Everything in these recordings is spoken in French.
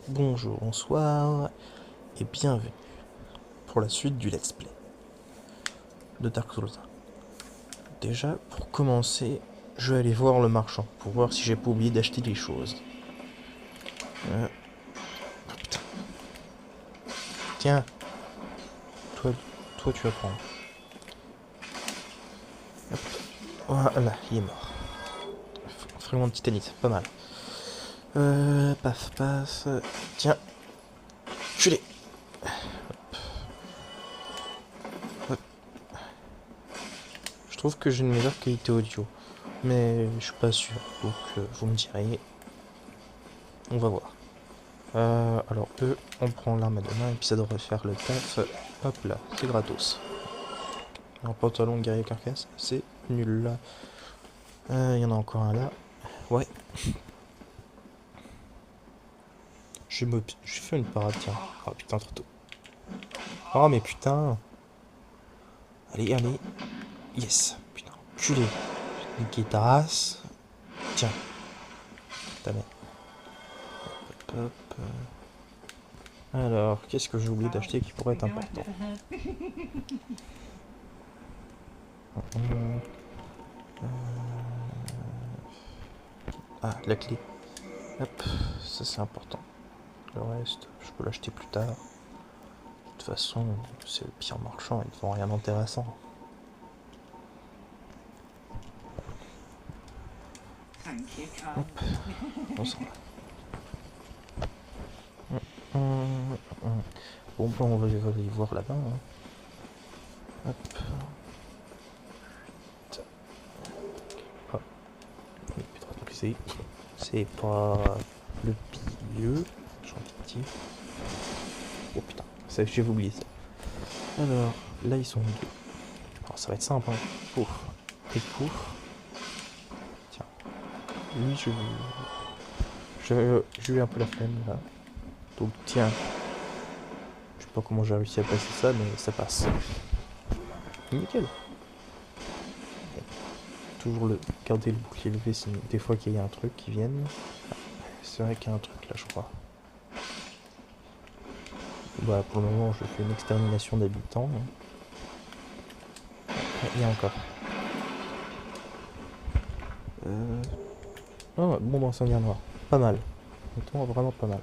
Bonjour, bonsoir et bienvenue pour la suite du let's play de Dark Souls 1. Déjà, pour commencer, je vais aller voir le marchand pour voir si j'ai pas oublié d'acheter des choses. Oh, putain. Tiens, toi tu vas prendre. Hop. Voilà, il est mort. Fragment de titanite, pas mal. Paf. Tiens, culé. Hop. Je trouve que j'ai une meilleure qualité audio, mais je suis pas sûr, donc vous me direz. On va voir. Alors eux, on prend l'arme à deux mains et puis ça devrait faire le taf. Hop là, c'est gratos. Un pantalon guerrier carcasse, c'est nul là. Il y en a encore un là. Ouais. J'ai fait une parade, tiens. Oh putain, trop tôt. Oh mais putain. Allez. Yes. Putain, culé. Niquer ta race. Tiens. Ta mère. Hop. Alors, qu'est-ce que j'ai oublié d'acheter qui pourrait être important? Ah, la clé. Hop, ça c'est important. Le reste, je peux l'acheter plus tard. De toute façon, c'est le pire marchand, ils ne font rien d'intéressant. Hop, on s'en va. Bon, ben, on va aller voir là-bas. Hein. Hop. Oh, il n'y a plus de raccourci. C'est pas le milieu, j'ai envie de dire. Oh putain, j'ai oublié ça. Alors, là ils sont deux. Alors, ça va être simple, hein. Pouf. Et pouf. Tiens. Lui, j'ai eu un peu la flemme là. Donc, tiens. Je sais pas comment j'ai réussi à passer ça, mais ça passe. Nickel. Toujours garder le bouclier levé, c'est des fois qu'il y a un truc qui vienne. C'est vrai qu'il y a un truc là, je crois. Bah, pour le moment, je fais une extermination d'habitants. Il y a encore. Oh, bon d'incendie noir. Pas mal. Honnêtement, vraiment pas mal.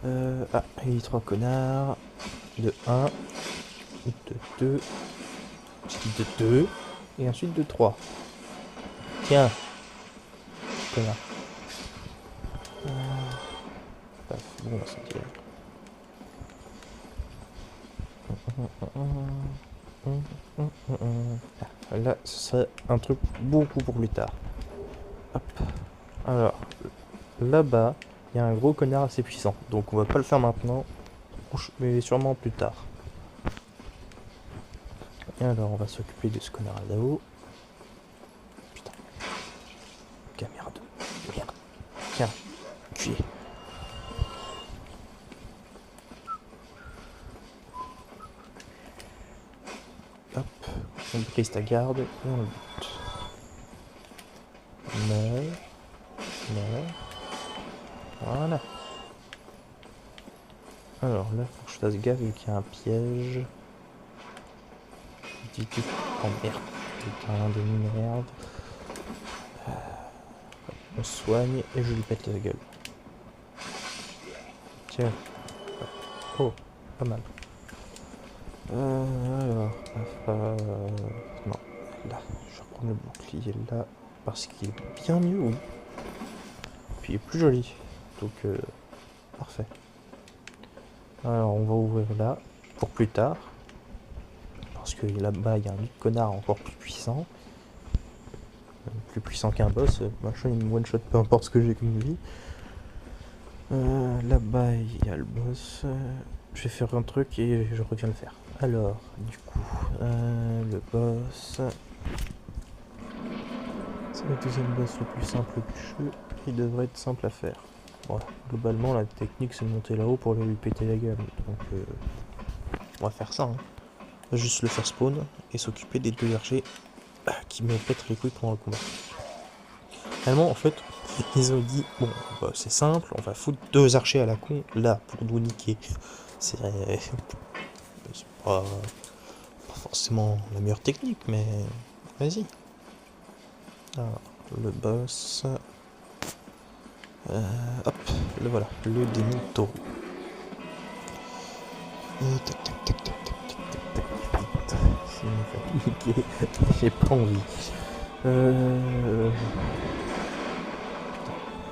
Il y a 3 connards. De 1. De 2. De 2. Et ensuite de 3. Tiens. Connard. Bon d'incendie. Là, ce serait un truc beaucoup pour plus tard. Hop. Alors, là-bas, il y a un gros connard assez puissant. Donc on va pas le faire maintenant, mais sûrement plus tard. Et alors, on va s'occuper de ce connard là-haut. Putain. Ok, merde. Tiens, tuer. Hop, on brise ta garde et on le bute. Mais. Voilà. Alors là, faut que je fasse gaffe vu qu'il y a un piège. Oh merde. Putain de merde. On soigne et je lui pète la gueule. Tiens. Oh, pas mal. Alors. Non. Là, je vais reprendre le bouclier là. Parce qu'il est bien mieux, oui. Puis il est plus joli. Donc, parfait. Alors, on va ouvrir là. Pour plus tard. Parce que là-bas, il y a un autre connard encore plus puissant. Plus puissant qu'un boss. Machin, il me one-shot, peu importe ce que j'ai comme vie. Là-bas, il y a le boss. Je vais faire un truc et je reviens le faire. Alors, du coup, le boss. C'est le deuxième boss le plus simple du jeu. Il devrait être simple à faire. Voilà, globalement, la technique c'est de monter là-haut pour lui péter la gueule. Donc, on va faire ça. Hein. On va juste le faire spawn et s'occuper des deux archers qui me pète les couilles pendant le combat. Finalement, en fait, ils ont dit, bon, bah, c'est simple, on va foutre 2 archers à la con, là, pour nous niquer. C'est pas forcément la meilleure technique, mais vas-y. Alors, le boss... hop, le voilà, le démon taureau. Tac, tac, tac, tac, tac, tac, tac, tac, vite. C'est une fatigué, j'ai pas envie.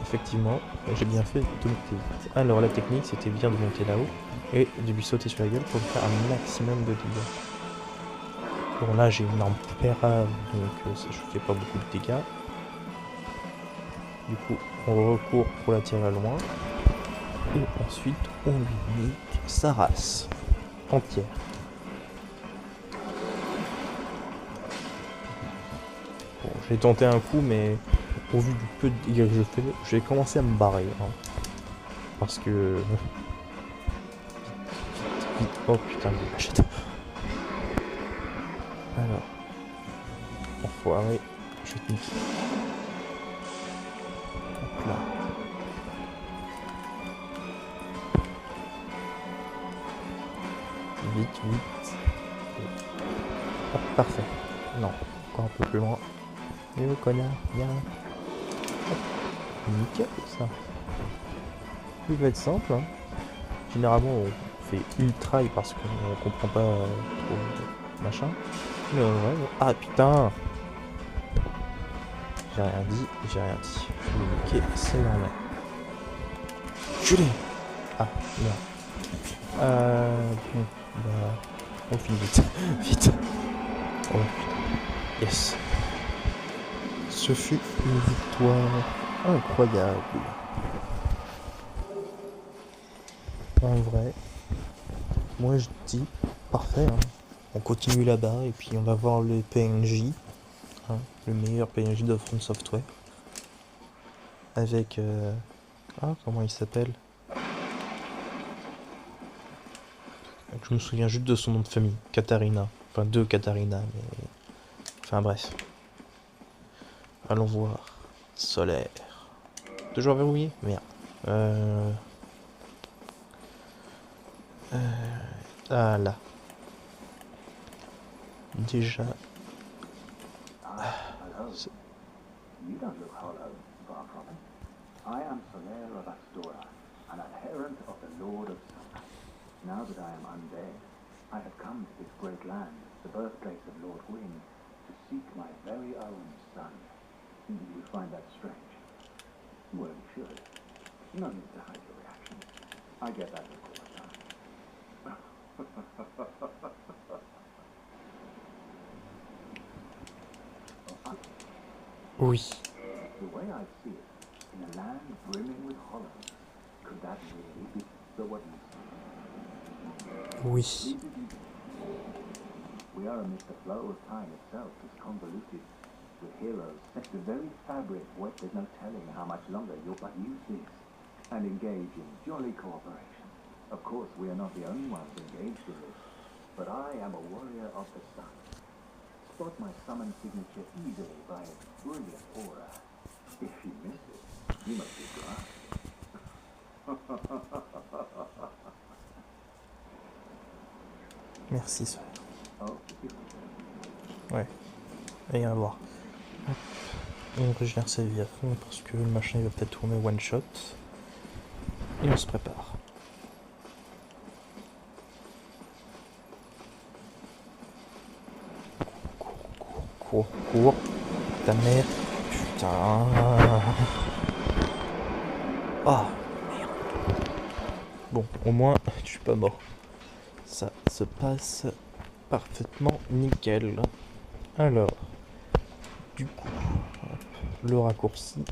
Effectivement, j'ai bien fait de monter vite. Alors la technique, c'était bien de monter là-haut et de lui sauter sur la gueule pour lui faire un maximum de dégâts. Bon là j'ai une arme pérave, donc ça, je fais pas beaucoup de dégâts. Du coup, on recourt pour la tirer loin. Et ensuite, on lui nique sa race entière. Bon, j'ai tenté un coup, mais au vu du peu de dégâts que je fais, j'ai commencé à me barrer. Hein, parce que... Vite. Oh putain, je l'achète. Alors... Enfoiré, je vais te niquer. Hop là. Vite. Hop, parfait. Non, encore un peu plus loin. Mais le connard, viens. Hop. Nickel, ça. Il va être simple. Hein. Généralement, on fait ultra parce qu'on comprend pas trop machin. Mais ouais. Ah putain! J'ai rien dit. Je vais niquer, c'est normal. Culé! Ah, merde. Bon, bah. On finit vite. Vite. Oh putain. Yes. Ce fut une victoire incroyable. En vrai, moi je dis parfait. Hein. On continue là-bas et puis on va voir le PNJ, hein, le meilleur PNJ de From Software. Avec comment il s'appelle? Je me souviens juste de son nom de famille, Katharina. Enfin, deux Katharina, mais... Enfin, bref. Allons voir. Solaire. Toujours verrouillé? Merde. Ah, là. Déjà... You don't look hollow, far from it. I am Solaire of Astora, an adherent of the Lord of Summer. Now that I am undead, I have come to this great land, the birthplace of Lord Gwyn, to seek my very own son. You would find that strange. Well, you should. No need to hide your reaction. I get that all the time. Oui. The way I see it, in a land brimming with hollows, could that really be what you see? Oui. We are amidst the flow of time itself is convoluted with heroes. The very fabric, what there's no telling how much longer you'll but use this and engage in jolly cooperation. Of course, we are not the only ones engaged in this, but I am a warrior of the sun. Spot my summon signature easily by its brilliant aura. If you miss it, you must be blind. Merci, ça. Oh, ouais. Et on va voir. On régénère sa vie à fond parce que le machin il va peut-être tourner one shot. Et on se prépare. Cours. Ta mère. Putain. Ah, merde. Bon, au moins, je suis pas mort. Ça se passe parfaitement nickel. Alors, du coup, hop, le raccourci.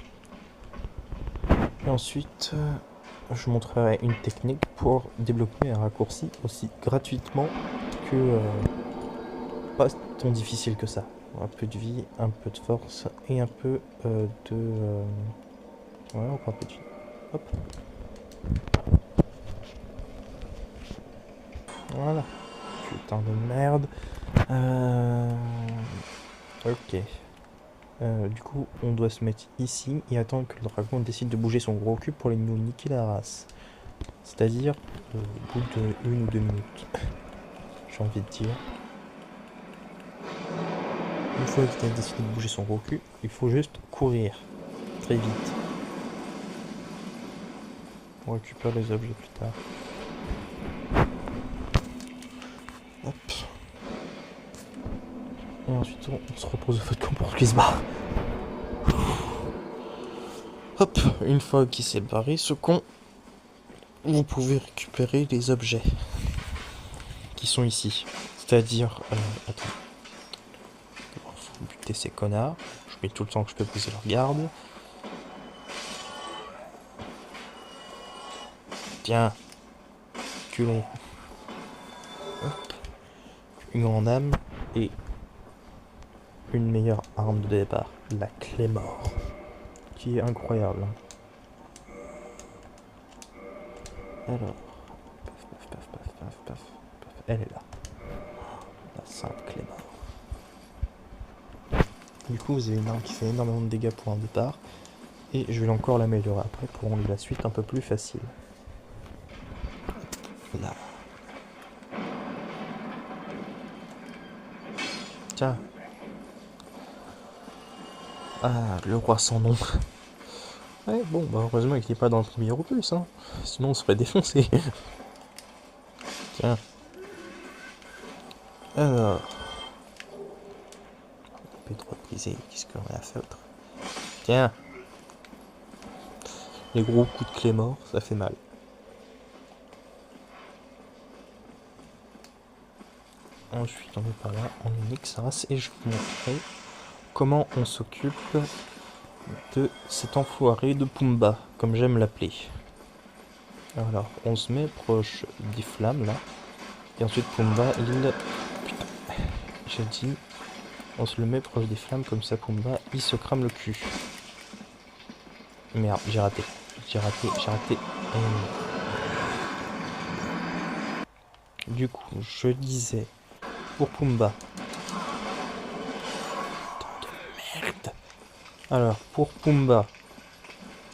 Et ensuite, je montrerai une technique pour débloquer un raccourci aussi gratuitement que pas tant difficile que ça. Un peu de vie, un peu de force et un peu de... Ouais, encore un peu de vie. Hop. Voilà. Putain de merde. Ok. Du coup, on doit se mettre ici et attendre que le dragon décide de bouger son gros cul pour les nous niquer la race. C'est-à-dire au bout de 1 ou 2 minutes, j'ai envie de dire. Une fois qu'il a décidé de bouger son gros cul, il faut juste courir très vite. On récupère les objets plus tard. Hop. Et ensuite, on se repose au feu de camp pour qu'il se barre. Hop, une fois qu'il s'est barré, ce con, vous pouvez récupérer les objets qui sont ici. C'est-à-dire, attends, il faut buter ces connards. Je mets tout le temps que je peux briser leur garde. Tiens, culé. Hop, une grande âme et une meilleure arme de départ, la clé mort, qui est incroyable. Alors, paf, paf, paf, paf, paf, paf, paf, elle est là. La sainte clé mort. Du coup, vous avez une arme qui fait énormément de dégâts pour un départ. Et je vais encore l'améliorer après pour rendre la suite un peu plus facile. Là. Tiens. Ah, le roi sans nom. Ouais, bon, bah heureusement qu'il n'est pas dans le premier opus, hein. Sinon on serait défoncé. Tiens. Alors. Plus trop briser, qu'est-ce qu'on a à foutre? Tiens. Les gros coups de clé mort, ça fait mal. Ensuite, on est par là, on nique sa race et je vous montrerai comment on s'occupe de cet enfoiré de Pumba, comme j'aime l'appeler. Alors, on se met proche des flammes là, et ensuite Pumba, il. Putain, j'ai dit, on se le met proche des flammes, comme ça Pumba, il se crame le cul. Merde, j'ai raté. J'ai raté. Du coup, je disais, pour Pumba. Putain de merde. Alors, pour Pumba,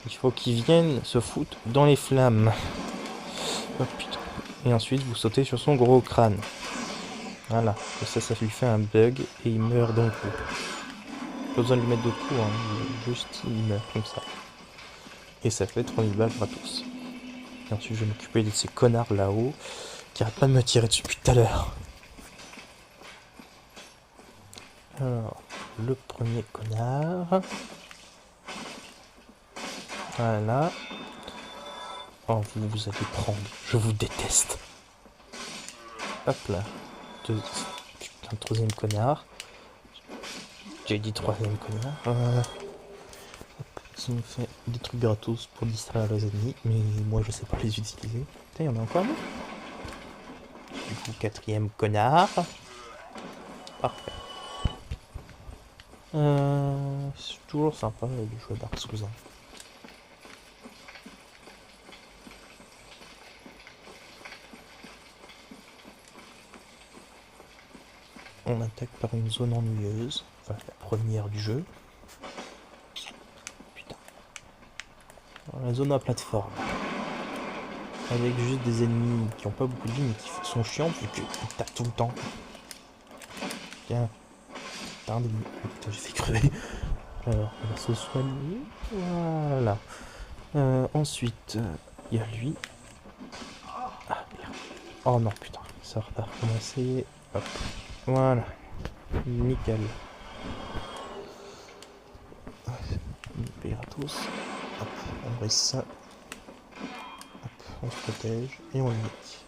il faut qu'il vienne se foutre dans les flammes. Oh putain. Et ensuite, vous sautez sur son gros crâne. Voilà. Et ça lui fait un bug et il meurt d'un coup. Pas besoin de lui mettre de coups, hein. Juste, il meurt comme ça. Et ça fait 3000 balles gratos. Et ensuite, je vais m'occuper de ces connards là-haut qui arrêtent pas de me tirer dessus depuis tout à l'heure. Alors, le premier connard. Voilà. Oh, vous allez prendre. Je vous déteste. Hop là. Putain, troisième connard. J'ai dit troisième connard. Ça nous fait des trucs gratos pour distraire les ennemis, mais moi je sais pas les utiliser. Putain, y'en a encore un. Du coup, quatrième connard. Parfait. C'est toujours sympa de jouer à Dark Souls. On attaque par une zone ennuyeuse, enfin la première du jeu. Putain. Alors, la zone à plateforme. Avec juste des ennemis qui ont pas beaucoup de vie mais qui sont chiants vu que t'as tout le temps. Tiens. Putain d'ennemis. Oh, putain, j'ai fait crever. Alors, on va se soigner. Voilà. Ensuite, il y a lui. Ah merde. Oh non, putain. Ça va recommencer. Hop. Voilà. Nickel. Épée gratos. Hop. On brise ça. Hop. On se protège. Et on le nique.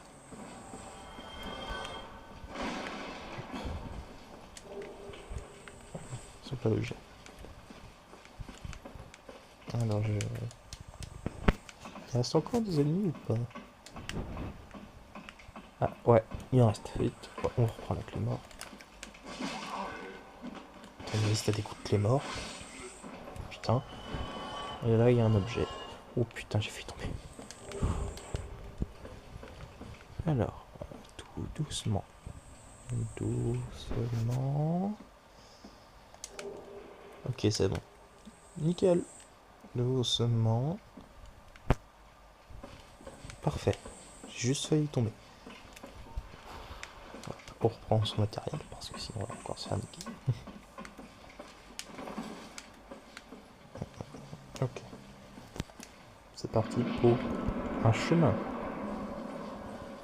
C'est pas le jet. Alors je... Il reste encore des ennemis ou pas? Ah ouais, il en reste vite. Ouais, on reprend la clé mort. Attends, il reste à des coups de clé mort. Putain. Et là il y a un objet. Oh putain, j'ai fait tomber. Alors, tout doucement. Doucement. Ok, c'est bon. Nickel. Le haussement. Parfait. J'ai juste failli tomber. Hop, on reprend son matériel parce que sinon on va encore se faire niquer. Ok. C'est parti pour un chemin.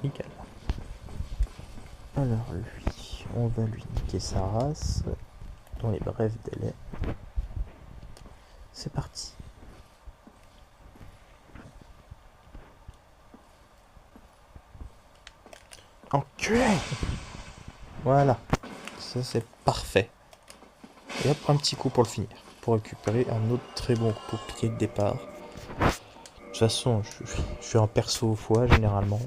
Nickel. Alors lui, on va lui niquer sa race dans les brefs délais. C'est parti. Enculé. Voilà. Ça c'est parfait. Et hop, un petit coup pour le finir. Pour récupérer un autre très bon bouclier de départ. De toute façon, je suis un perso au foie généralement.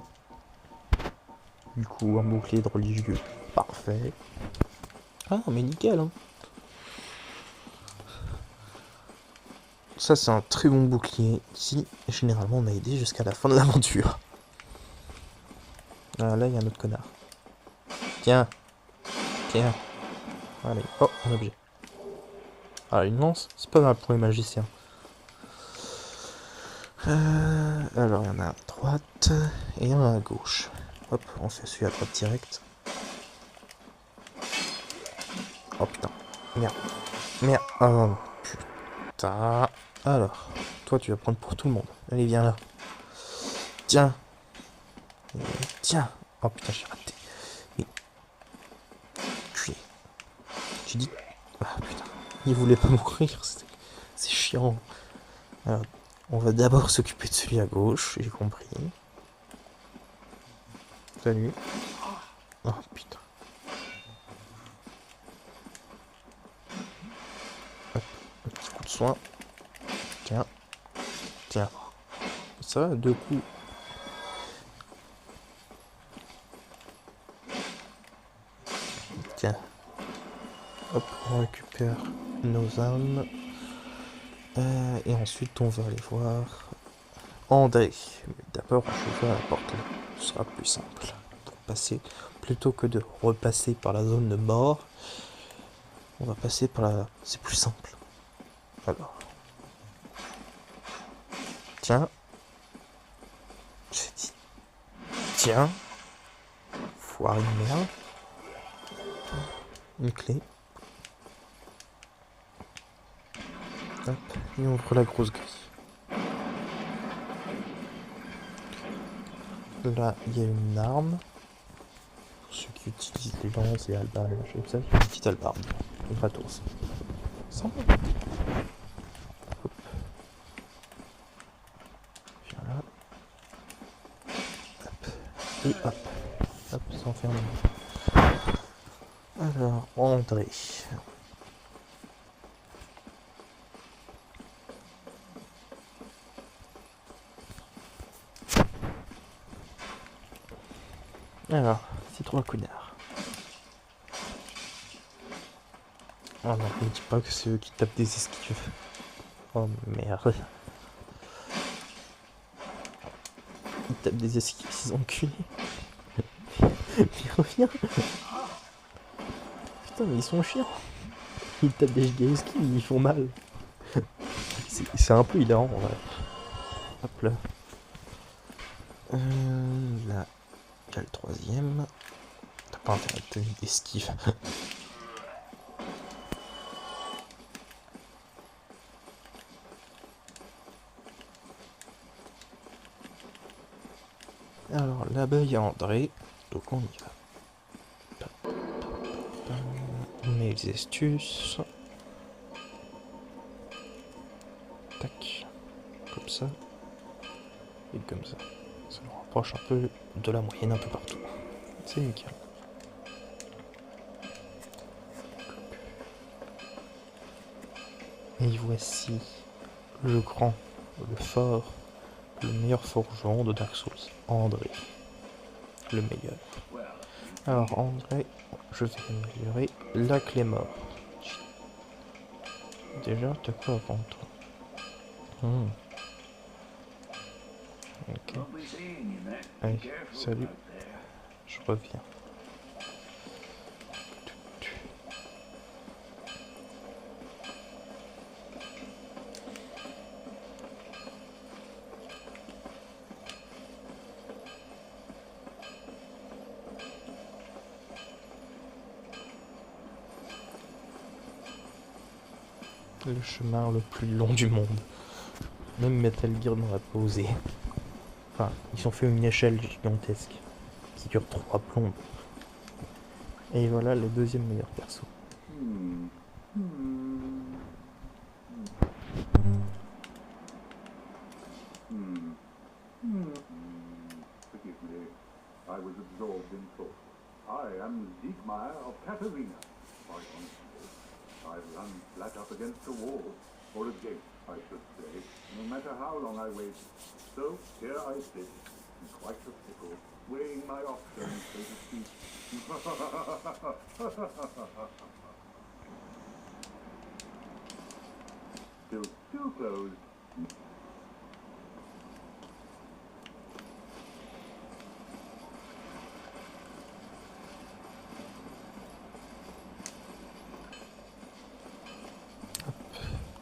Du coup, un bouclier de religieux. Parfait. Ah, mais nickel, hein. Ça, c'est un très bon bouclier qui, généralement, m'a aidé jusqu'à la fin de l'aventure. Ah, là, il y a un autre connard. Tiens. Tiens. Allez. Oh, un objet. Ah, une lance, c'est pas mal pour les magiciens. Alors, il y en a à droite et il y en a à gauche. Hop, on fait celui à droite direct. Oh putain. Merde. Merde. Oh putain. Alors, toi, tu vas prendre pour tout le monde. Allez, viens là. Tiens. Et tiens. Oh putain, j'ai raté. Et... Culé. Tu dis... Ah putain. Il voulait pas mourir. C'est chiant. Alors, on va d'abord s'occuper de celui à gauche, j'ai compris. Salut. Oh putain. Hop, un petit coup de soin. Tiens. Tiens. Ça, deux coups. Tiens. Hop, on récupère nos âmes. Et ensuite, on va aller voir André. Mais d'abord, je vais à la porte là. Ce sera plus simple. Pour passer, plutôt que de repasser par la zone de mort, on va passer par la... C'est plus simple. Alors. Tiens. J'ai dit. Tiens. Foire une merde. Une clé. Hop, et on ouvre la grosse grille. Là, il y a une arme. Pour ceux qui utilisent les lances et albardes, je sais pas, il y a une petite albarde. Gratos. Sympa. Hop. Viens là. Hop. Et hop. Hop, ça enferme. Alors, André. Alors, ces trois connards. Oh non, ne me dis pas que c'est eux qui tapent des esquives. Oh merde. Ils tapent des esquives, ces enculés. Mais reviens. Putain, mais ils sont chiants. Ils tapent des esquives, ils font mal. C'est un peu hilarant, en vrai. Hop là. Là, il y a le troisième. T'as pas intérêt de tenir d'esquive. Alors là-bas, il y a André. Donc on y va. On met les astuces. Tac. Comme ça. Et comme ça. Ça nous rapproche un peu de la moyenne un peu partout. C'est nickel. Et voici le grand, le fort, le meilleur forgeron de Dark Souls, André. Le meilleur. Alors André, je vais améliorer la clé mort. Déjà, t'as quoi avant toi? Ok. Allez, salut. Je reviens. Le chemin le plus long du monde. Même Metal Gear n'aurait pas osé. Enfin, ils ont fait une échelle gigantesque qui dure 3 plombes. Et voilà le deuxième meilleur perso. Hmm. Hmm. Hmm. Hmm. Forgive me. I was absorbed in thought. I am Siegmeyer of Katarina. Quite honestly, I've run flat up against a wall, or a gate, I should say, no matter how long I waited. So here I sit, in quite a pickle, weighing my options, so to speak. Still too close.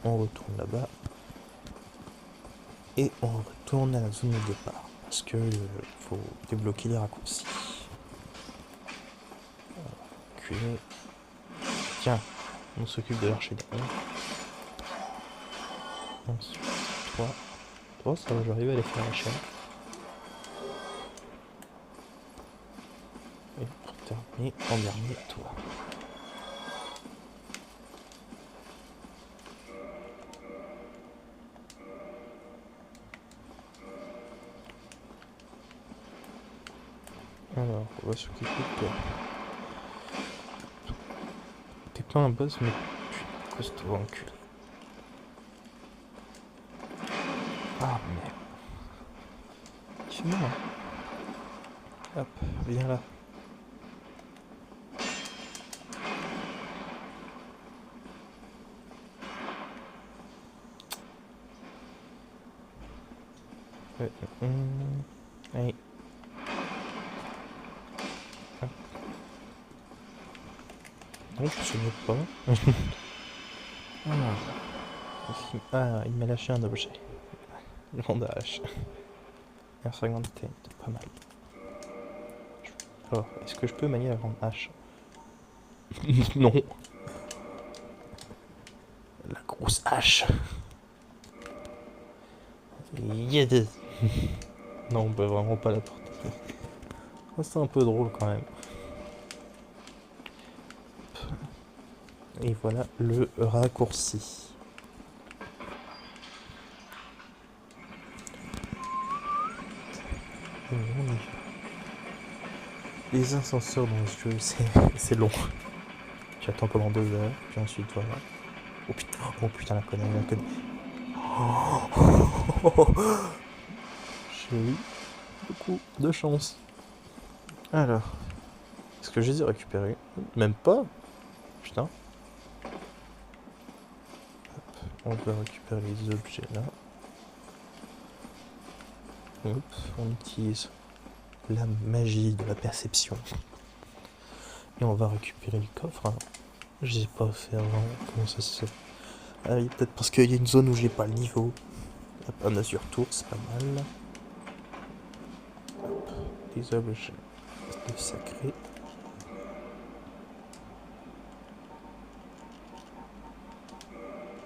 On retourne là-bas. Et on retourne à la zone de départ. Parce que faut débloquer les raccourcis. Reculer. Tiens, on s'occupe de l'archer derrière. Ensuite, toi, ça va, j'arrive à les faire la chaîne. Et pour terminer, en dernier, toi. Alors, on va s'occuper de toi. T'es pas un boss, mais tu es costaud, enculé. Ah, merde. Tu es mort. Hop, viens là. Allez. Hop. Non, ce n'est pas. Ah, il m'a lâché un objet. Le bandage. Un fragment de tête, pas mal. Alors, est-ce que je peux manier la grande hache? Non. La grosse hache. Yeah. Non, on peut vraiment pas la porter. Oh, c'est un peu drôle quand même. Et voilà le raccourci. Et on y va. Les ascenseurs dans ce jeu, c'est long. Tu attends pendant 2 heures, puis ensuite voilà. Oh putain, la connerie, la connerie. J'ai eu beaucoup de chance. Alors, est-ce que je les ai récupérés? Même pas. Putain. Hop, on va récupérer les objets là. Hop, on utilise la magie de la perception. Et on va récupérer le coffre. Alors, je sais pas faire avant. Comment ça se fait? Ah oui, peut-être parce qu'il y a une zone où j'ai pas le niveau. Hop, un Azure Tour, c'est pas mal. Hop, des objets de sacré.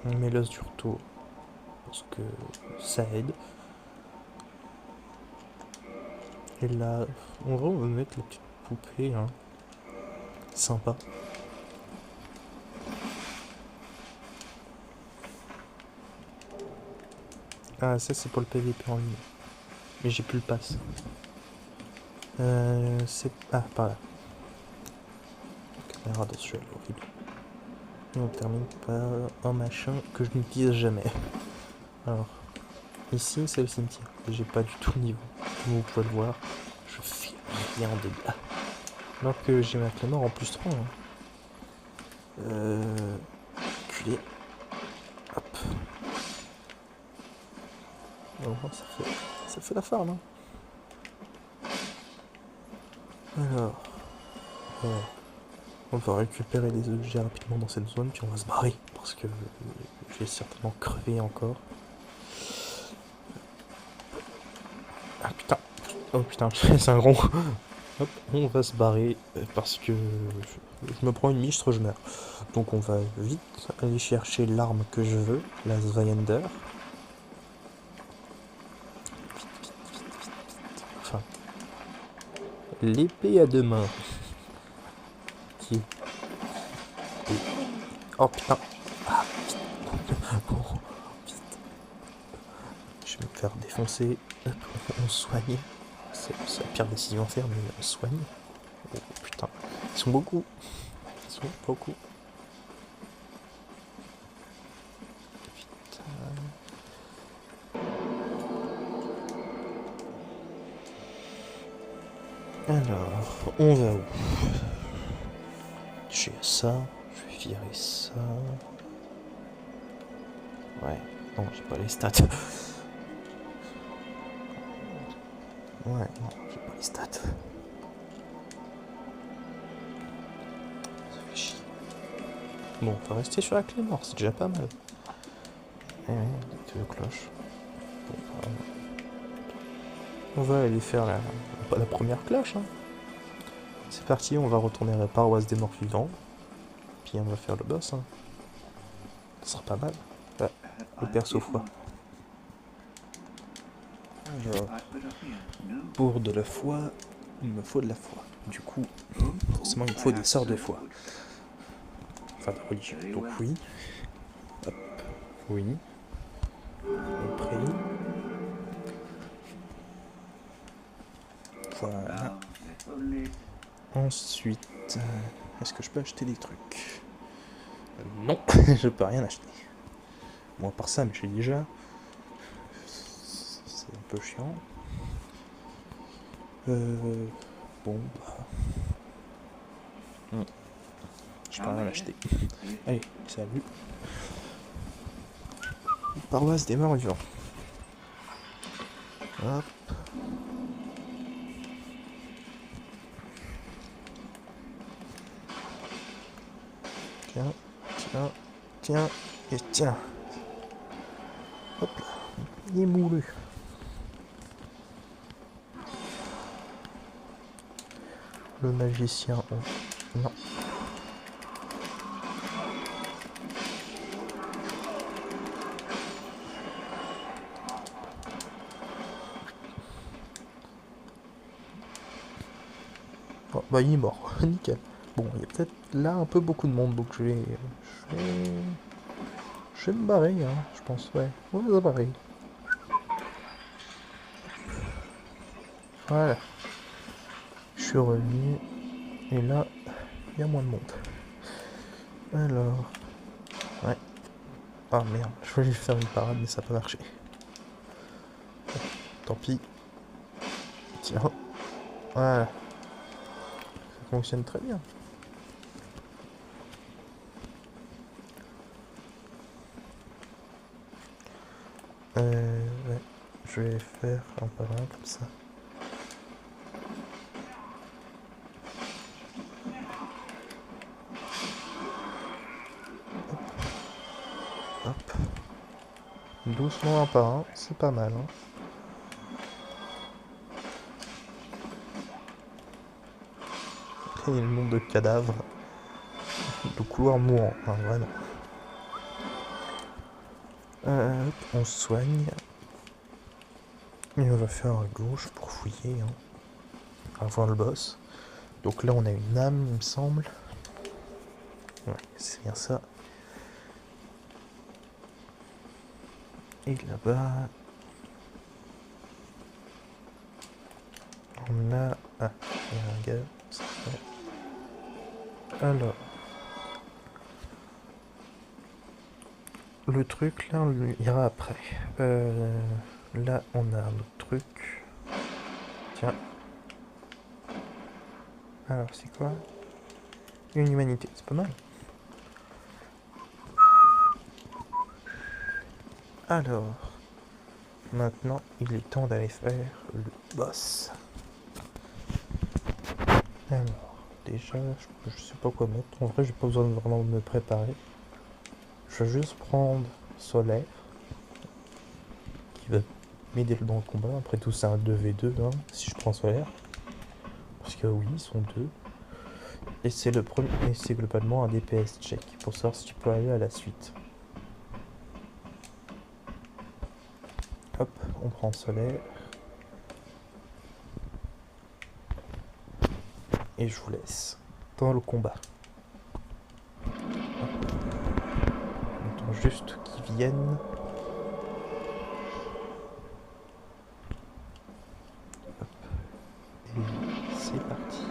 On met l'Azure Tour parce que ça aide. Et là, on va mettre la petite poupée, hein. Sympa. Ah, ça c'est pour le PVP en ligne. Mais j'ai plus le pass. C'est... Ah, par là. La caméra dans ce jeu, elle est horrible. Et on termine par un machin que je n'utilise jamais. Alors, ici c'est le cimetière. J'ai pas du tout le niveau. Comme vous pouvez le voir, je fais rien en dégâts. Alors que j'ai ma clé mort en plus 3. Hein. Culé. Hop. Alors, ça fait la farm. Hein. Alors, on va récupérer les objets rapidement dans cette zone, puis on va se barrer, parce que je vais certainement crever encore. Ah putain, oh putain, c'est un gros. Hop, on va se barrer parce que je me prends une mistre, je meurs. Donc on va vite aller chercher l'arme que je veux, la Zweihander. Enfin, l'épée à deux mains. Qui est... Oh putain. Ah, oh, vite. Je vais me faire défoncer. Hop, on soigne. C'est la pire décision à faire, mais on soigne. Oh putain. Ils sont beaucoup. Ils sont beaucoup. Alors, on va où? J'ai ça, je vais virer ça. Ouais, non, j'ai pas les stats. Ouais, non, j'ai pas les stats. Ça fait chier. Bon, on va rester sur la clé mort, c'est déjà pas mal. Eh ouais, deux cloches. Bon, on va aller faire la première cloche. Hein. C'est parti, on va retourner à la paroisse des morts vivants. Puis on va faire le boss. Hein. Ça sera pas mal. Ah, le perso foi. Alors, pour de la foi, il me faut de la foi. Du coup, forcément, il me faut des sorts de foi. Enfin, de religion. Donc oui. Hop. Oui. On prie. Voilà. Ensuite, est-ce que je peux acheter des trucs? Non, je peux rien acheter. Bon, à part ça, mais j'ai déjà. C'est un peu chiant. Bon, bah. Je peux rien acheter. Allez, salut. Paroisse des morts vivants. Hop. Tiens, tiens, tiens, et tiens. Hop là. Il est moulu. Le magicien. Non. Oh, bah il est mort. Nickel. Bon, il y a peut-être là un peu beaucoup de monde, donc je vais me barrer, hein, je pense, ouais. On va se barrer. Voilà. Je suis revenu. Et là, il y a moins de monde. Alors. Ouais. Ah merde, je voulais faire une parade, mais ça n'a pas marché. Bon, tant pis. Tiens. Voilà. Ça fonctionne très bien. Ouais. Je vais faire un par un comme ça. Hop. Doucement un par un, c'est pas mal. Hein. Et le nombre de cadavres. De couloirs mourants, hein, vraiment. On soigne. Et on va faire à gauche pour fouiller. Hein. Avant le boss. Donc là on a une âme, il me semble. Ouais, c'est bien ça. Et là-bas, on a... Ah, il y a un gars. Alors. Le truc, là, on ira après. Là, on a un autre truc. Tiens. Alors, c'est quoi? Une humanité, c'est pas mal. Alors, maintenant, il est temps d'aller faire le boss. Alors, déjà, je sais pas quoi mettre. En vrai, j'ai pas besoin de vraiment me préparer. Je vais juste prendre Solaire, qui va m'aider dans le combat. Après tout, c'est un 2v2, hein, si je prends Solaire. Parce oui, ils sont deux. Et c'est le premier, et c'est globalement un DPS check pour savoir si tu peux aller à la suite. Hop, on prend solaire. Et je vous laisse dans le combat. On attend juste qu'ils viennent. Hop. Et c'est parti.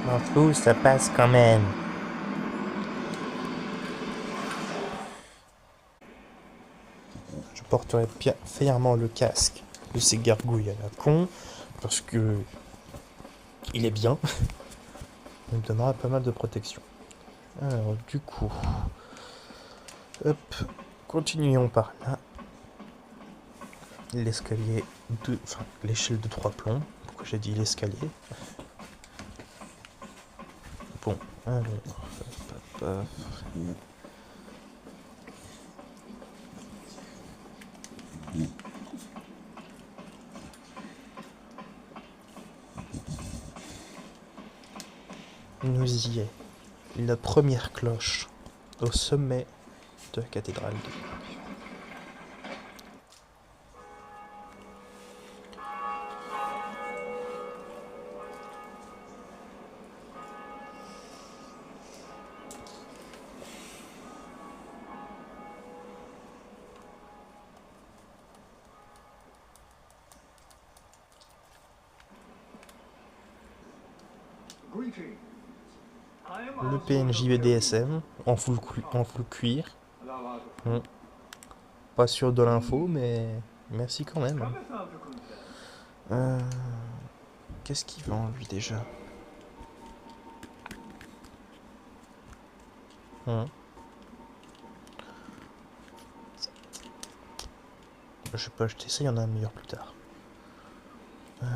M'en fous, ça passe quand même. Je porterai bien fièrement le casque de ces gargouilles à la con, parce que il est bien. Il me donnera pas mal de protection. Alors du coup, hop, continuons par là. L'escalier de, enfin l'échelle de 3 plombs. Pourquoi j'ai dit l'escalier? Bon, alors, hop, hop, hop. Nous y est. La première cloche au sommet de la cathédrale de Prague. Le PNJ BDSM en full cuir. Pas sûr de l'info, mais merci quand même. Qu'est-ce qu'il vend lui déjà? Je peux acheter ça, il y en a un meilleur plus tard. De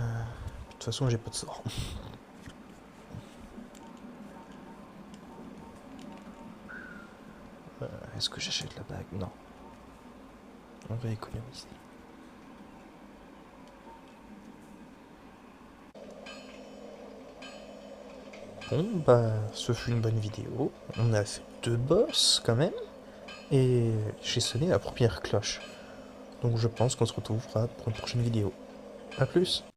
toute façon, j'ai pas de sort. Est-ce que j'achète la bague? Non. On va économiser. Bon, bah, ce fut une bonne vidéo. On a fait 2 boss quand même. Et j'ai sonné la première cloche. Donc je pense qu'on se retrouvera pour une prochaine vidéo. A plus!